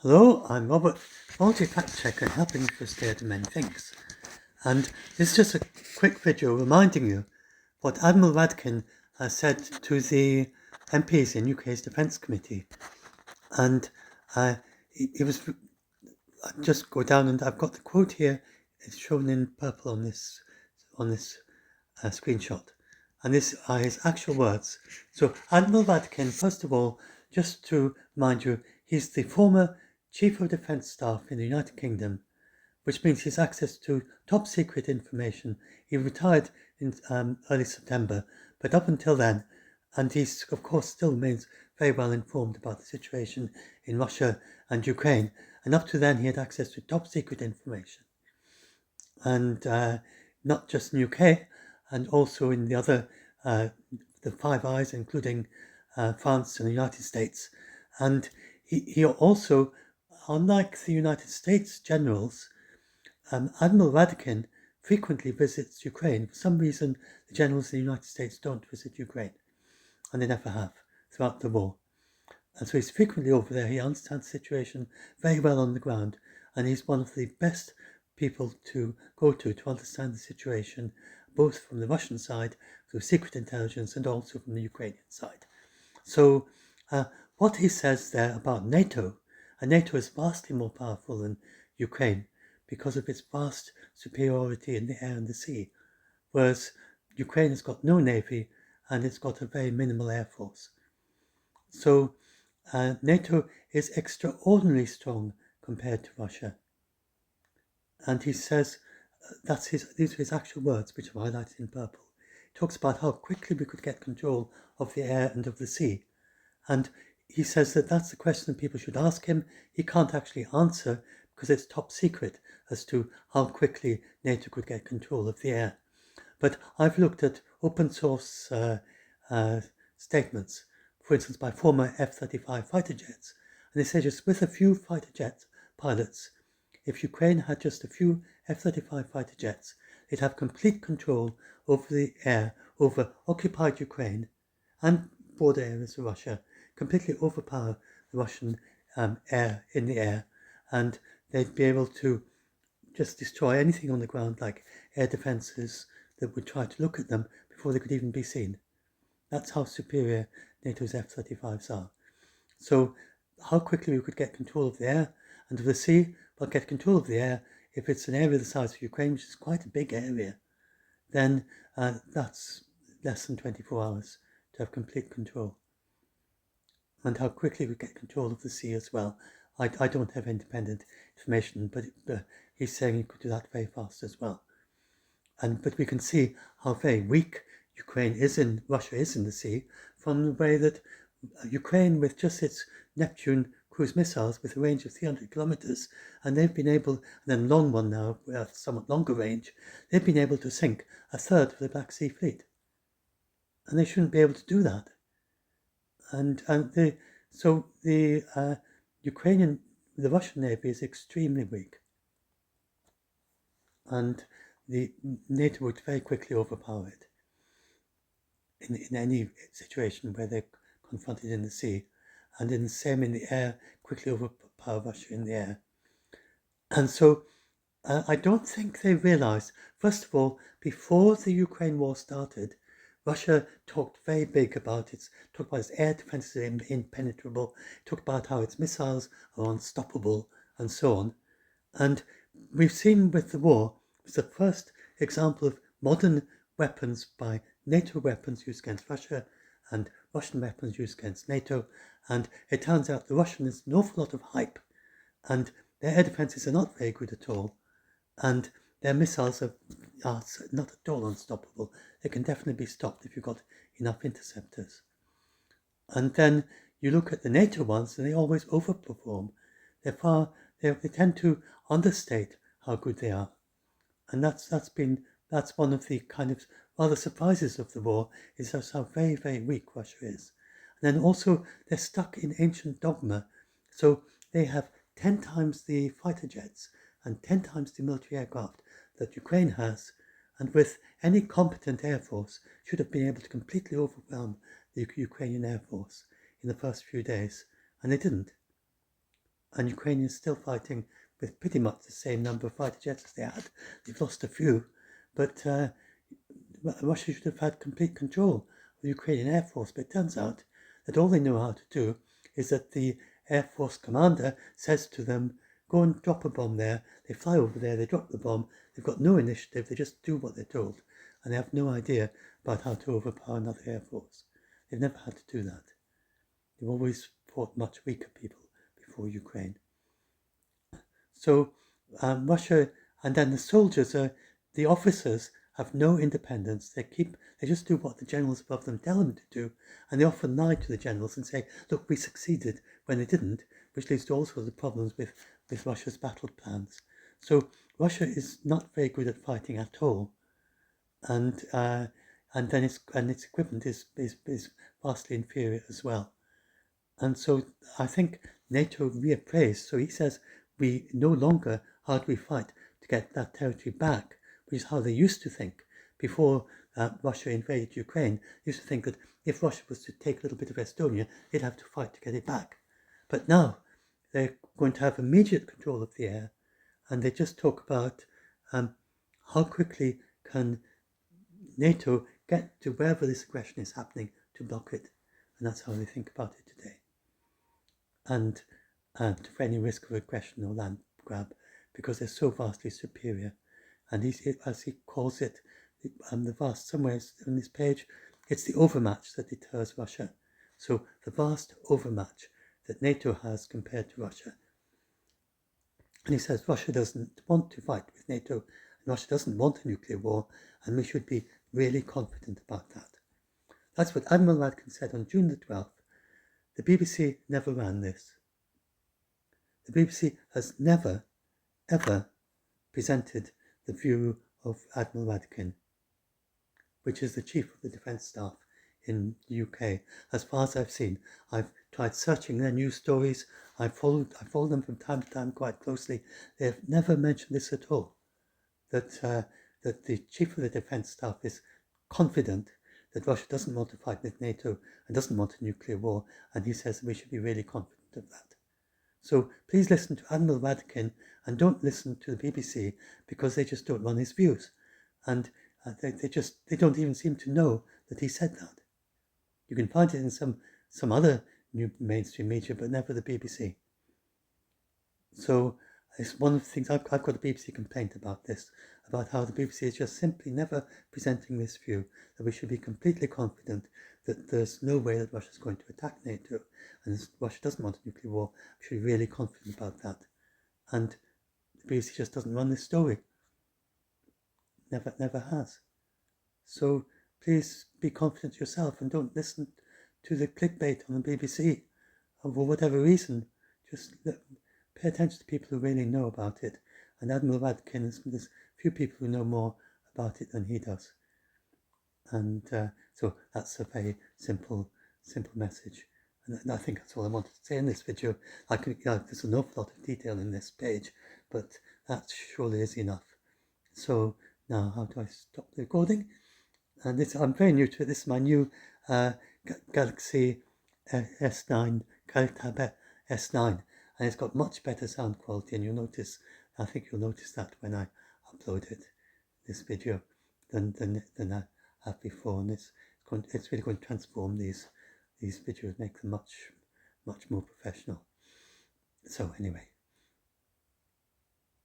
Hello, I'm Robert, multi-fact checker helping you to stay at many things. And this is just a quick video reminding you what Admiral Radakin has said to the MPs in UK's Defence Committee. And it was, I'll just go down and I've got the quote here. It's shown in purple on this screenshot. And these are his actual words. So Admiral Radakin, first of all, just to remind you, he's the former Chief of Defence Staff in the United Kingdom, which means he has access to top secret information. He retired in early September, but up until then, and he of course still remains very well informed about the situation in Russia and Ukraine, and up to then he had access to top secret information. And not just in UK, and also in the other, the Five Eyes, including France and the United States. And he also, unlike the United States generals, Admiral Radakin frequently visits Ukraine. For some reason, the generals in the United States don't visit Ukraine, and they never have throughout the war. And so he's frequently over there. He understands the situation very well on the ground, and he's one of the best people to go to understand the situation, both from the Russian side, through secret intelligence, and also from the Ukrainian side. So what he says there about NATO, and NATO is vastly more powerful than Ukraine because of its vast superiority in the air and the sea, whereas Ukraine has got no navy and it's got a very minimal air force. So NATO is extraordinarily strong compared to Russia. And he says, these are his actual words, which are highlighted in purple. He talks about how quickly we could get control of the air and of the sea. And he says that that's the question that people should ask him. He can't actually answer because it's top secret as to how quickly NATO could get control of the air. But I've looked at open source statements, for instance, by former F-35 fighter jets. And they say just with a few fighter jet pilots, if Ukraine had just a few F-35 fighter jets, they'd have complete control over the air, over occupied Ukraine and border areas of Russia, completely overpower the Russian air in the air, and they'd be able to just destroy anything on the ground, like air defences that would try to look at them before they could even be seen. That's how superior NATO's F-35s are. So how quickly we could get control of the air and of the sea, but get control of the air, if it's an area the size of Ukraine, which is quite a big area, then that's less than 24 hours to have complete control. And how quickly we get control of the sea as well. I don't have independent information, but he's saying he could do that very fast as well. But we can see how very weak Russia is in the sea, from the way that Ukraine, with just its Neptune cruise missiles with a range of 300 kilometers, and they've been able, and then long one now, with somewhat longer range, they've been able to sink a third of the Black Sea Fleet. And they shouldn't be able to do that. The Russian Navy is extremely weak. And the NATO would very quickly overpower it in any situation where they're confronted in the sea, and in the same in the air, quickly overpower Russia in the air. And so I don't think they realized, first of all, before the Ukraine war started, Russia talked very big about its air defenses are impenetrable, talked about how its missiles are unstoppable, and so on. And we've seen with the war, it's the first example of modern weapons by NATO weapons used against Russia and Russian weapons used against NATO. And it turns out the Russians an awful lot of hype, and their air defenses are not very good at all. And their missiles are not at all unstoppable. They can definitely be stopped if you've got enough interceptors. And then you look at the NATO ones, and they always overperform. They tend to understate how good they are. And that's one of the kind of rather surprises of the war, is just how very, very weak Russia is. And then also they're stuck in ancient dogma. So they have 10 times the fighter jets and 10 times the military aircraft that Ukraine has, and with any competent air force should have been able to completely overwhelm the Ukrainian air force in the first few days, and they didn't. and Ukraine is still fighting with pretty much the same number of fighter jets as they had. They've lost a few, but Russia should have had complete control of the Ukrainian Air Force. But it turns out that all they know how to do is that the Air Force commander says to them, go and drop a bomb there. They fly over there, they drop the bomb. They've got no initiative, they just do what they're told. And they have no idea about how to overpower another Air Force. They've never had to do that. They've always fought much weaker people before Ukraine. So Russia, and then the soldiers, the officers have no independence. They just do what the generals above them tell them to do, and they often lie to the generals and say, look, we succeeded, when they didn't, which leads to all sorts of problems with Russia's battle plans. So Russia is not very good at fighting at all, and then its equipment is vastly inferior as well. And so I think NATO reappraised. So he says we no longer how do we fight to get that territory back, which is how they used to think before Russia invaded Ukraine. They used to think that if Russia was to take a little bit of Estonia, they'd have to fight to get it back. But now they're going to have immediate control of the air, and they just talk about how quickly can NATO get to wherever this aggression is happening to block it. And that's how they think about it today. And for any risk of aggression or land grab, because they're so vastly superior. And as he calls it, the vast, somewhere on this page, it's the overmatch that deters Russia. So the vast overmatch that NATO has compared to Russia. And he says Russia doesn't want to fight with NATO, and Russia doesn't want a nuclear war, and we should be really confident about that. That's what Admiral Radakin said on June the 12th. The BBC never ran this. The BBC has never, ever presented the view of Admiral Radakin, which is the Chief of the Defence Staff in the UK. As far as I've seen, I've tried searching their news stories. I followed them from time to time quite closely. They have never mentioned this at all. That the Chief of the Defence Staff is confident that Russia doesn't want to fight with NATO and doesn't want a nuclear war, and he says that we should be really confident of that. So please listen to Admiral Radakin and don't listen to the BBC, because they just don't run his views, and they don't even seem to know that he said that. You can find it in some other new mainstream media, but never the BBC. So it's one of the things I've got a BBC complaint about this, about how the BBC is just simply never presenting this view, that we should be completely confident that there's no way that Russia's going to attack NATO, and Russia doesn't want a nuclear war. We should be really confident about that. And the BBC just doesn't run this story. Never has. So please be confident yourself and don't listen to the clickbait on the BBC. And for whatever reason, just pay attention to people who really know about it. And Admiral Radakin, there's few people who know more about it than he does. And so that's a very simple message. And I think that's all I wanted to say in this video. There's an awful lot of detail in this page, but that surely is enough. So now, how do I stop the recording? And I'm very new to it. This is my new Galaxy S9, Galaxy S9, and it's got much better sound quality. And I think you'll notice that when I upload this video, than I have before. And it's really going to transform these videos, make them much more professional. So anyway.